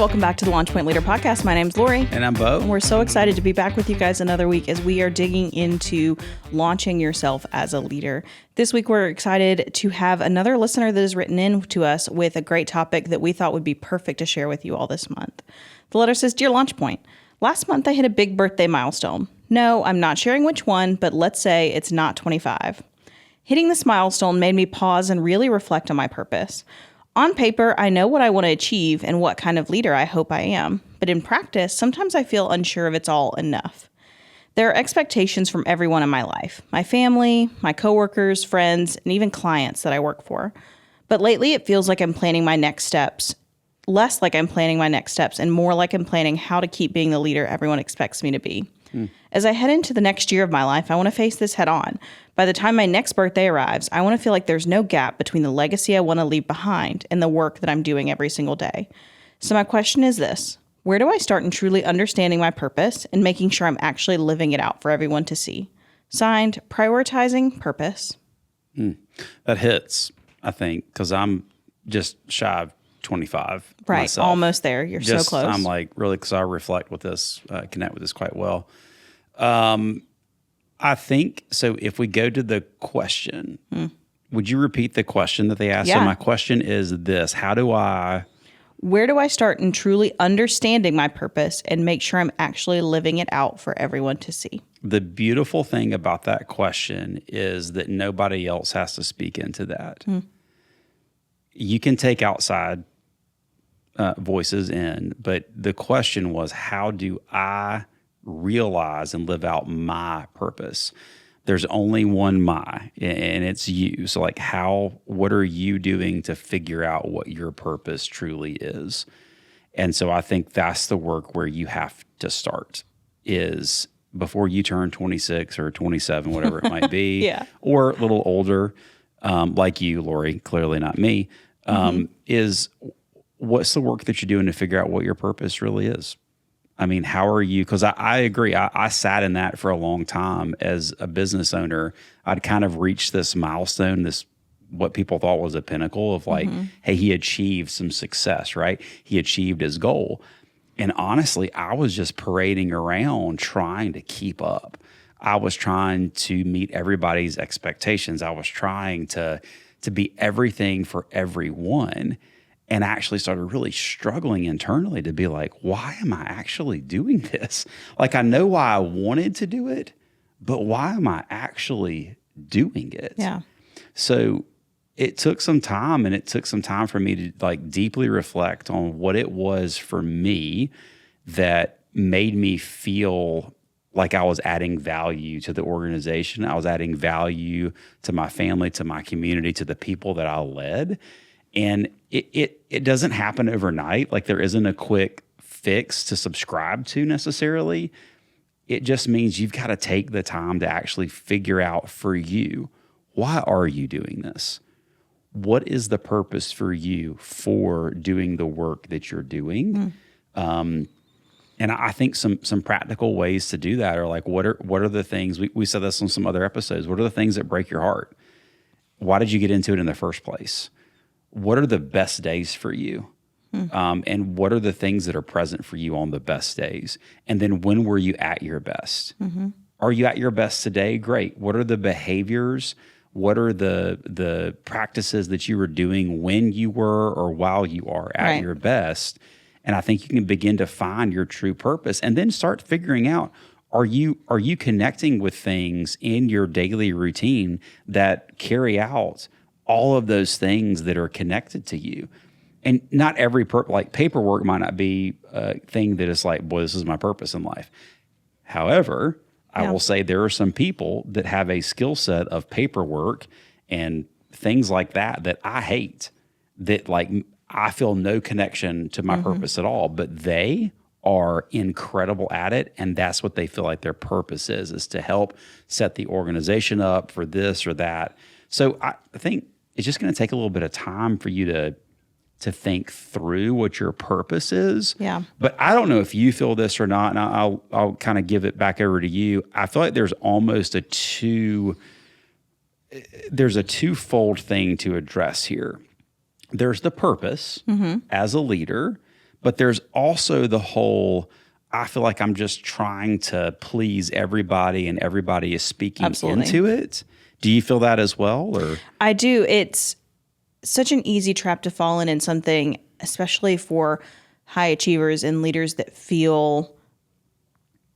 Welcome back to the Launch Point Leader Podcast. My name's Lori. And I'm Bo. And we're so excited to be back with you guys another week as we are digging into launching yourself as a leader. This week, we're excited to have another listener that has written in to us with a great topic that we thought would be perfect to share with you all this month. The letter says, Dear Launch Point, last month I hit a big birthday milestone. No, I'm not sharing which one, but let's say it's not 25. Hitting this milestone made me pause and really reflect on my purpose. On paper, I know what I want to achieve and what kind of leader I hope I am. But in practice, sometimes I feel unsure if it's all enough. There are expectations from everyone in my life, my family, my coworkers, friends, and even clients that I work for. But lately, it feels like I'm planning my next steps, less like I'm planning my next steps, and more like I'm planning how to keep being the leader everyone expects me to be. As I head into the next year of my life, I want to face this head on. By the time my next birthday arrives, I want to feel like there's no gap between the legacy I want to leave behind and the work that I'm doing every single day. So my question is this: where do I start in truly understanding my purpose and making sure I'm actually living it out for everyone to see? Signed, Prioritizing Purpose. That hits, I think, because I'm just shy of 25 Right, myself. almost there. You're so close. I'm like, really, because I reflect with this, connect with this quite well. I think, so if we go to the question, would you repeat the question that they asked? Yeah. So my question is this: Where do I start in truly understanding my purpose and make sure I'm actually living it out for everyone to see? The beautiful thing about that question is that nobody else has to speak into that. You can take outside voices in, but the question was, how do I realize and live out my purpose? There's only one my, and it's you. So like, what are you doing to figure out what your purpose truly is? And so I think that's the work where you have to start, is before you turn 26 or 27, whatever it might be, Yeah. or a little older, like you, Lori, clearly not me, is what's the work that you're doing to figure out what your purpose really is? I mean, how are you? Because I agree. I sat in that for a long time as a business owner. I'd kind of reached this milestone, what people thought was a pinnacle of like, hey, he achieved some success, right? He achieved his goal. And honestly, I was just parading around trying to keep up. I was trying to meet everybody's expectations. I was trying to be everything for everyone. And I actually started really struggling internally to be like, why am I actually doing this? Like, I know why I wanted to do it, but why am I actually doing it? Yeah. So it took some time, and it took some time for me to like deeply reflect on what it was for me that made me feel like I was adding value to the organization. I was adding value to my family, to my community, to the people that I led. And it doesn't happen overnight. Like, there isn't a quick fix to subscribe to necessarily. It just means you've got to take the time to actually figure out for you, why are you doing this? What is the purpose for you for doing the work that you're doing? And I think some practical ways to do that are like, what are the things, we said this on some other episodes, what are the things that break your heart? Why did you get into it in the first place? What are the best days for you? And what are the things that are present for you on the best days? And then when were you at your best? Are you at your best today? Great. What are the behaviors? What are the practices that you were doing when you were or while you are at your best? And I think you can begin to find your true purpose and then start figuring out, are you connecting with things in your daily routine that carry out all of those things that are connected to you? And not every like paperwork might not be a thing that is like, boy, this is my purpose in life. However, I will say there are some people that have a skill set of paperwork and things like that I hate, that like I feel no connection to my purpose at all, but they are incredible at it. And that's what they feel like their purpose is to help set the organization up for this or that. So I think it's just going to take a little bit of time for you to think through what your purpose is. Yeah. But I don't know if you feel this or not, and I'll kind of give it back over to you. I feel like there's almost a twofold thing to address here. There's the purpose as a leader, But there's also the whole, I feel like I'm just trying to please everybody and everybody is speaking into it. Do you feel that as well? Or I do. It's such an easy trap to fall in something, especially for high achievers and leaders that feel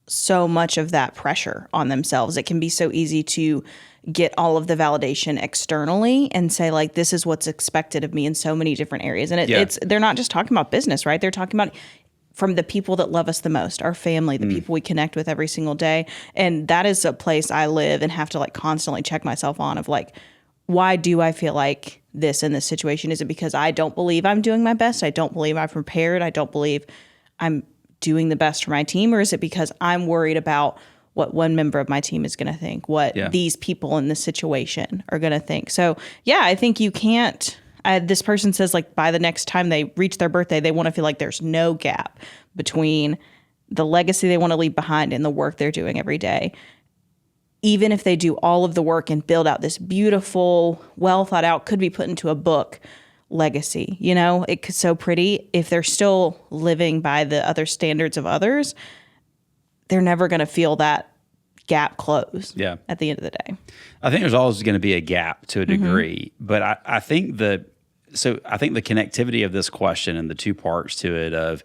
so much of that pressure on themselves. It can be so easy to get all of the validation externally and say, like, this is what's expected of me in so many different areas. And they're not just talking about business, right? They're talking about from the people that love us the most, our family, the people we connect with every single day. And that is a place I live and have to like constantly check myself on of like, why do I feel like this in this situation? Is it because I don't believe I'm doing my best? I don't believe I've prepared. I don't believe I'm doing the best for my team? Or is it because I'm worried about what one member of my team is going to think, what these people in this situation are going to think? So yeah, I think you can't, this person says like by the next time they reach their birthday, they want to feel like there's no gap between the legacy they want to leave behind and the work they're doing every day. Even if they do all of the work and build out this beautiful, well thought out, could be put into a book legacy, you know, it's so pretty. If they're still living by the other standards of others, they're never going to feel that gap close at the end of the day. I think there's always going to be a gap to a degree, but I think the connectivity of this question and the two parts to it of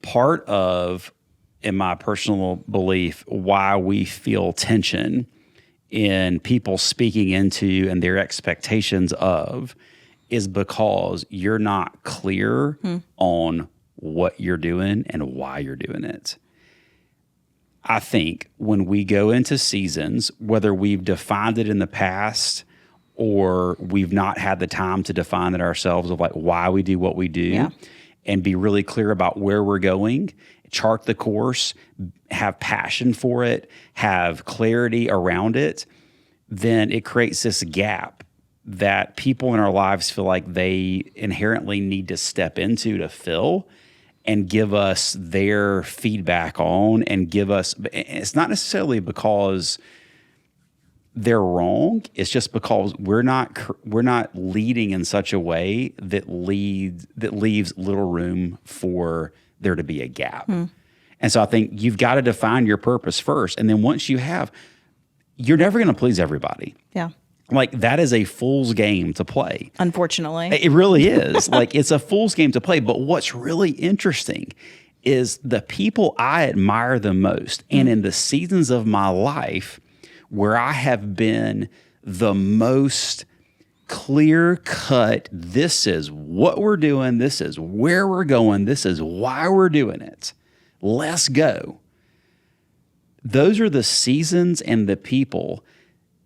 part of, in my personal belief, why we feel tension in people speaking into and their expectations of is because you're not clear on what you're doing and why you're doing it. I think when we go into seasons, whether we've defined it in the past or we've not had the time to define it ourselves of like why we do what we do and be really clear about where we're going, chart the course, have passion for it, have clarity around it, then it creates this gap that people in our lives feel like they inherently need to step into to fill and give us their feedback on and give us, it's not necessarily because they're wrong. It's just because we're not leading in such a way that leaves little room for there to be a gap. And so I think you've got to define your purpose first. And then once you have, you're never going to please everybody. Yeah. Like that is a fool's game to play. Unfortunately. It really is. Like it's a fool's game to play. But what's really interesting is the people I admire the most and in the seasons of my life where I have been the most clear cut, this is what we're doing, this is where we're going, this is why we're doing it. Let's go. Those are the seasons and the people.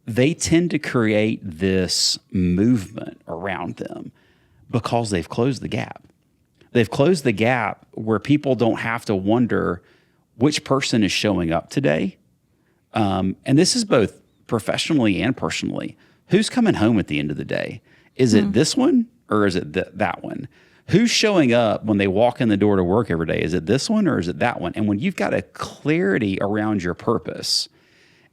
They tend to create this movement around them because they've closed the gap. They've closed the gap where people don't have to wonder which person is showing up today. And this is both professionally and personally. Who's coming home at the end of the day? Is it this one or is it that one? Who's showing up when they walk in the door to work every day? Is it this one or is it that one? And when you've got a clarity around your purpose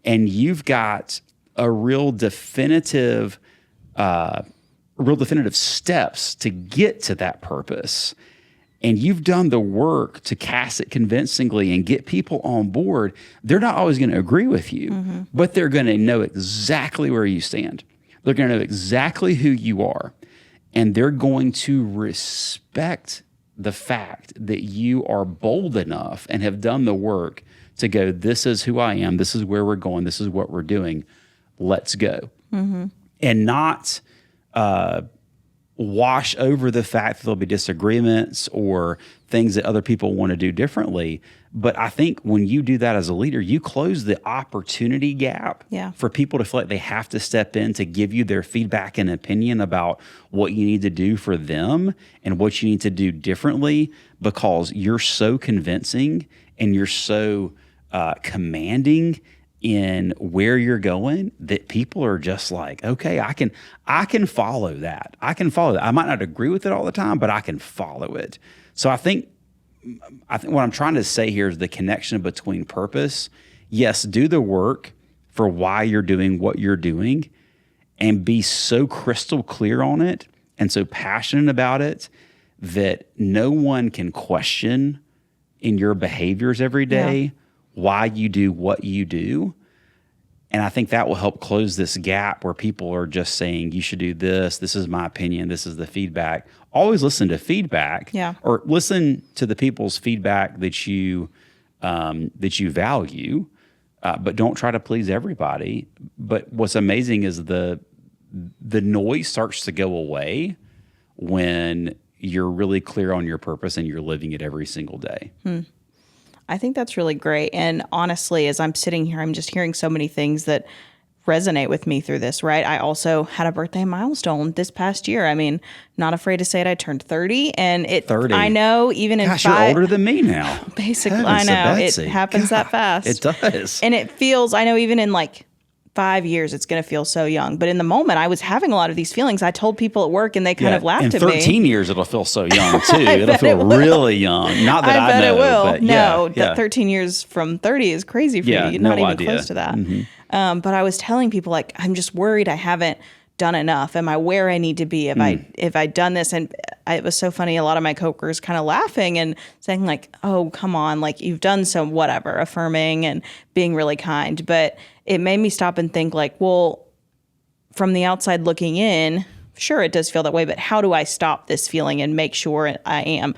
and you've got a real definitive steps to get to that purpose, and you've done the work to cast it convincingly and get people on board, they're not always going to agree with you, but they're going to know exactly where you stand. They're going to know exactly who you are, and they're going to respect the fact that you are bold enough and have done the work to go, this is who I am, this is where we're going, this is what we're doing, let's go. And not wash over the fact that there'll be disagreements or things that other people want to do differently. But I think when you do that as a leader, you close the opportunity gap for people to feel like they have to step in to give you their feedback and opinion about what you need to do for them and what you need to do differently, because you're so convincing and you're so commanding in where you're going that people are just like, okay, I can follow that. I can follow that. I might not agree with it all the time, but I can follow it. So I think what I'm trying to say here is the connection between purpose. Yes, do the work for why you're doing what you're doing and be so crystal clear on it and so passionate about it that no one can question in your behaviors every day why you do what you do. And I think that will help close this gap where people are just saying, you should do this. This is my opinion. This is the feedback. Always listen to feedback, or listen to the people's feedback that you value, but don't try to please everybody. But what's amazing is the noise starts to go away when you're really clear on your purpose and you're living it every single day. I think that's really great. And honestly, as I'm sitting here, I'm just hearing so many things that resonate with me through this, right? I also had a birthday milestone this past year. I mean, not afraid to say it, I turned 30, and 30. I know even in Gosh, you're older than me now. Basically, Heavens I know. to It Betsy. happens that fast. It does. And it feels, I know even in like 5 years, it's going to feel so young. But in the moment, I was having a lot of these feelings. I told people at work, and they kind of laughed at me. In 13 years, it'll feel so young, too. It'll feel really young. Not that I bet know. it will. But no, that 13 years from 30 is crazy for you. You're not even close to that. But I was telling people, like, I'm just worried I haven't done enough. Am I where I need to be? If I done this? And it was so funny. A lot of my coworkers kind of laughing and saying, like, oh, come on, like, you've done some whatever, affirming and being really kind. But it made me stop and think, like, well, from the outside looking in, sure, it does feel that way, but how do I stop this feeling and make sure I am,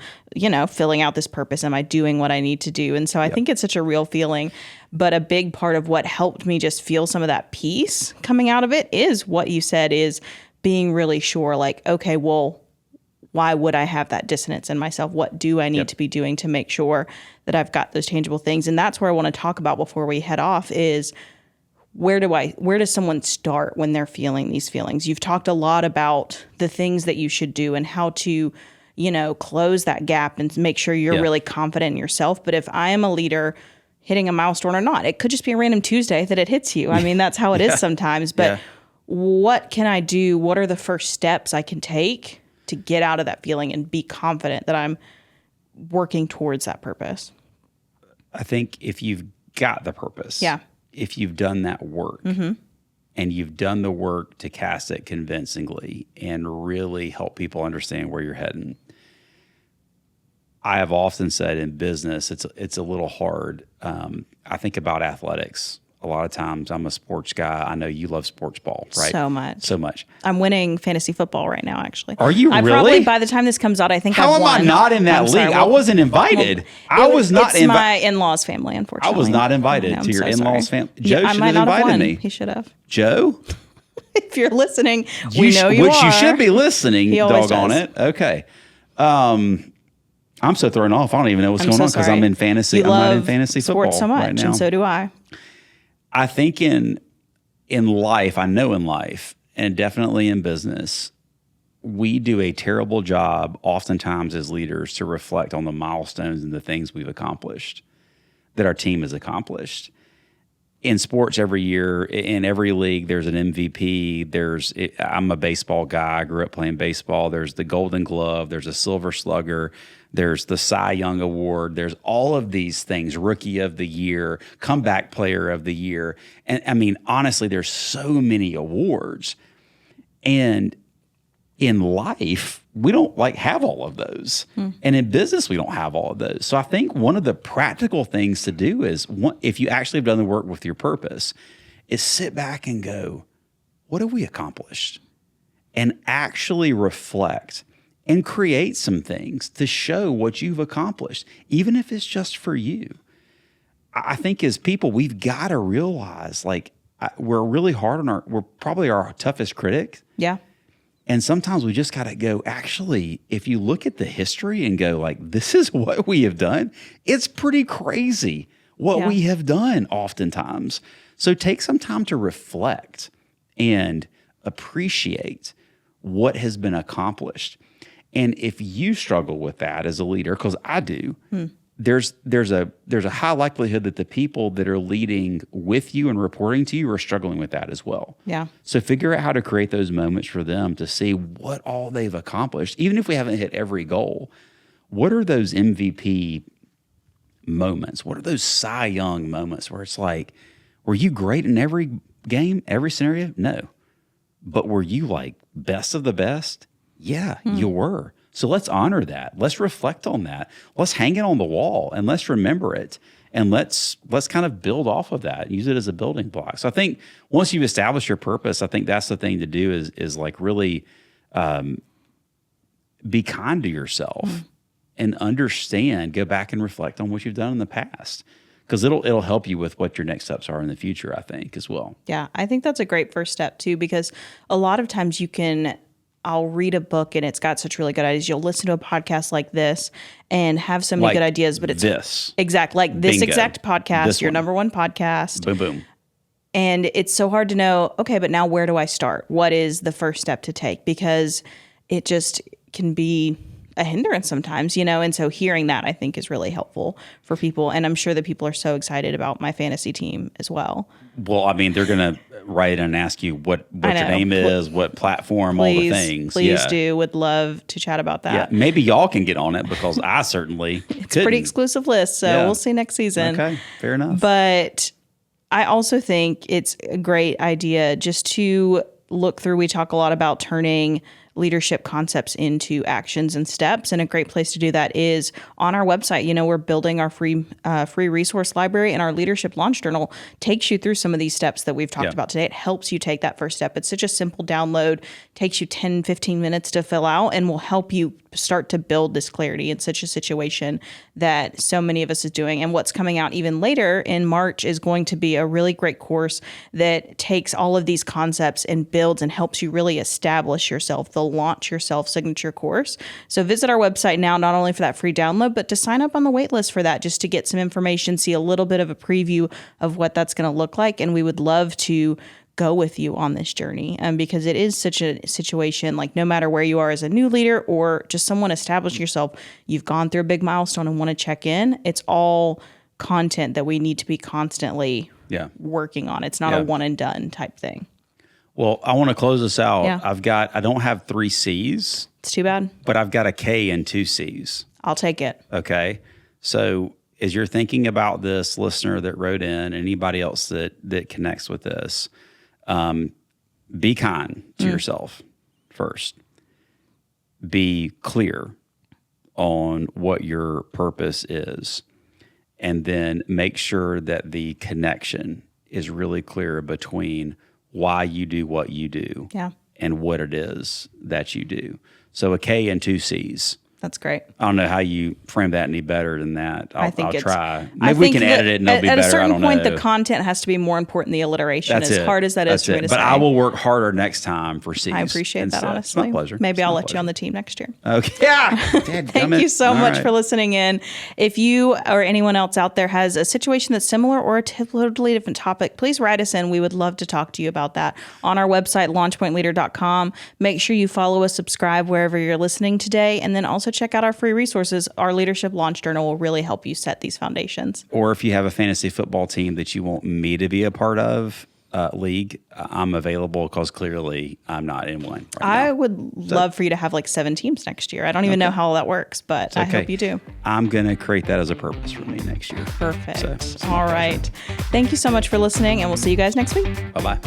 filling out this purpose? Am I doing what I need to do? And so I think it's such a real feeling. But a big part of what helped me just feel some of that peace coming out of it is what you said, is being really sure, like, okay, well, why would I have that dissonance in myself? What do I need to be doing to make sure that I've got those tangible things? And that's where I want to talk about before we head off is, where does someone start when they're feeling these feelings? You've talked a lot about the things that you should do and how to, close that gap and make sure you're really confident in yourself. But if I am a leader hitting a milestone or not, it could just be a random Tuesday that it hits you. I mean, that's how it is sometimes. But what can I do? What are the first steps I can take to get out of that feeling and be confident that I'm working towards that purpose? I think if you've got the purpose, if you've done that work and you've done the work to cast it convincingly and really help people understand where you're heading. I have often said in business, it's a little hard. I think about athletics. A lot of times I'm a sports guy. I know you love sports ball, right? So much. So much. I'm winning fantasy football right now, actually. Are you really? Probably, by the time this comes out, I think I've won. How am I not in that league? I wasn't invited. I was not invited. It's my in-laws' family, unfortunately. I was not invited to your in-laws' family. Joe should have invited me. He should have. Joe? If you're listening, we know you are. Which you should be listening, doggone does. it. Okay. I'm so thrown off. I don't even know what's going on because I'm in fantasy. I'm not in fantasy football sports so much, right now. And so do I. I think in life, I know in life, and definitely in business, we do a terrible job oftentimes as leaders to reflect on the milestones and the things we've accomplished, that our team has accomplished. In sports, every year, in every league, there's an MVP. I'm a baseball guy. I grew up playing baseball. There's the Golden Glove. There's a Silver Slugger. There's the Cy Young Award. There's all of these things, Rookie of the Year, Comeback Player of the Year. And I mean, honestly, there's so many awards. And in life, we don't have all of those. And in business, we don't have all of those. So I think one of the practical things to do is, if you actually have done the work with your purpose, is sit back and go, what have we accomplished? And actually reflect and create some things to show what you've accomplished, even if it's just for you. I think as people, we've got to realize, we're really hard on we're probably our toughest critic. Yeah. And sometimes we just got to go, actually, if you look at the history and go, this is what we have done, it's pretty crazy what we have done oftentimes. So take some time to reflect and appreciate what has been accomplished. And if you struggle with that as a leader, because I do, there's a high likelihood that the people that are leading with you and reporting to you are struggling with that as well. Yeah. So figure out how to create those moments for them to see what all they've accomplished, even if we haven't hit every goal. What are those MVP moments? What are those Cy Young moments where it's like, were you great in every game, every scenario? No. But were you best of the best? Yeah, you were. So let's honor that. Let's reflect on that. Let's hang it on the wall and let's remember it. And let's kind of build off of that, use it as a building block. So I think once you've established your purpose, I think that's the thing to do is like really be kind to yourself and understand, go back and reflect on what you've done in the past. Because it'll help you with what your next steps are in the future, I think, as well. Yeah, I think that's a great first step too, because a lot of times I'll read a book and it's got such really good ideas. You'll listen to a podcast like this and have so many good ideas, but it's this this exact podcast, this your one. number one podcast. Boom, boom. And it's so hard to know, okay, but now where do I start? What is the first step to take? Because it just can be a hindrance sometimes, And so hearing that I think is really helpful for people. And I'm sure that people are so excited about my fantasy team as well. Well, I mean, they're going to write and ask you what your name is, what platform, all the things. Please do. Would love to chat about that. Yeah, maybe y'all can get on it because I certainly It's a pretty exclusive list, so we'll see next season. Okay, fair enough. But I also think it's a great idea just to look through. We talk a lot about turning leadership concepts into actions and steps. And a great place to do that is on our website. We're building our free resource library, and our leadership launch journal takes you through some of these steps that we've talked about today. It helps you take that first step. It's such a simple download, takes you 10, 15 minutes to fill out, and will help you start to build this clarity in such a situation that so many of us is doing. And what's coming out even later in March is going to be a really great course that takes all of these concepts and builds and helps you really establish yourself, the Launch Yourself signature course. So visit our website now, not only for that free download, but to sign up on the wait list for that, just to get some information, see a little bit of a preview of what that's going to look like. And we would love to go with you on this journey, because it is such a situation, like no matter where you are as a new leader or just someone establishing yourself, you've gone through a big milestone and want to check in. It's all content that we need to be constantly working on. It's not a one and done type thing. Well, I want to close this out. Yeah. I don't have 3 C's. It's too bad. But I've got a K and 2 C's. I'll take it. Okay. So as you're thinking about this, listener that wrote in, anybody else that connects with this, be kind to yourself first. Be clear on what your purpose is. And then make sure that the connection is really clear between why you do what you do and what it is that you do. So a K and 2 C's. That's great. I don't know how you frame that any better than that. I'll try. Maybe we can edit it and it'll be better. At a certain point, the content has to be more important than the alliteration. As hard as that is for me to say. But I will work harder next time for C's. I appreciate that, honestly. It's my pleasure. Maybe I'll let you on the team next year. Okay. Yeah. Thank you so much for listening in. If you or anyone else out there has a situation that's similar or a totally different topic, please write us in. We would love to talk to you about that. On our website, launchpointleader.com. Make sure you follow us, subscribe wherever you're listening today, and then also check out our free resources. Our Leadership Launch Journal will really help you set these foundations. Or if you have a fantasy football team that you want me to be a part of, league, I'm available because clearly I'm not in one right I now. would love for you to have like 7 teams next year. I don't even know how all that works, but I hope you do. I'm going to create that as a purpose for me next year. Perfect. So, all right. Thank you so much for listening, and we'll see you guys next week. Bye-bye.